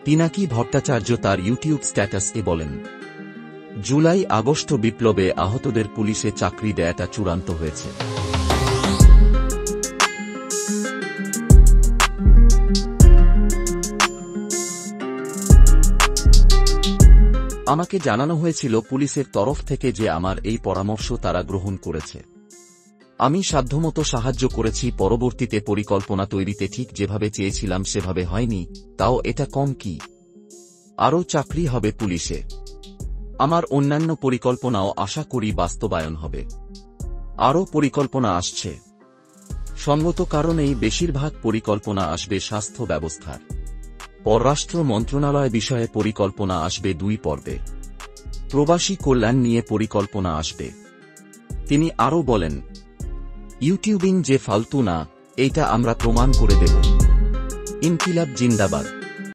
পিনাকি ভট্টাচার্য তার ইউটিউব স্ট্যাটাসে বলেন, জুলাই আগস্ট বিপ্লবে আহতদের পুলিশে চাকরি দেয়াটা চূড়ান্ত হয়েছে। আমাকে জানানো হয়েছিল পুলিশের তরফ থেকে যে আমার এই পরামর্শ তারা গ্রহণ করেছে। আমি সাধ্যমতো সাহায্য করেছি। পরবর্তীতে পরিকল্পনা তৈরিতে ঠিক যেভাবে চেয়েছিলাম সেভাবে হয়নি, তাও এটা কম কি? আরও চাকরি হবে পুলিশে। আমার অন্যান্য পরিকল্পনাও আশা করি বাস্তবায়ন হবে। আরও পরিকল্পনা আসছে। সঙ্গত কারণেই বেশিরভাগ পরিকল্পনা আসবে স্বাস্থ্য ব্যবস্থার। পররাষ্ট্র মন্ত্রণালয় বিষয়ে পরিকল্পনা আসবে 2 পর্বে। প্রবাসী কল্যাণ নিয়ে পরিকল্পনা আসবে। তিনি আরও বলেন, ইউটিউবিং যে ফালতু না, এইটা আমরা প্রমাণ করে দেব। ইনকিলাব জিন্দাবাদ।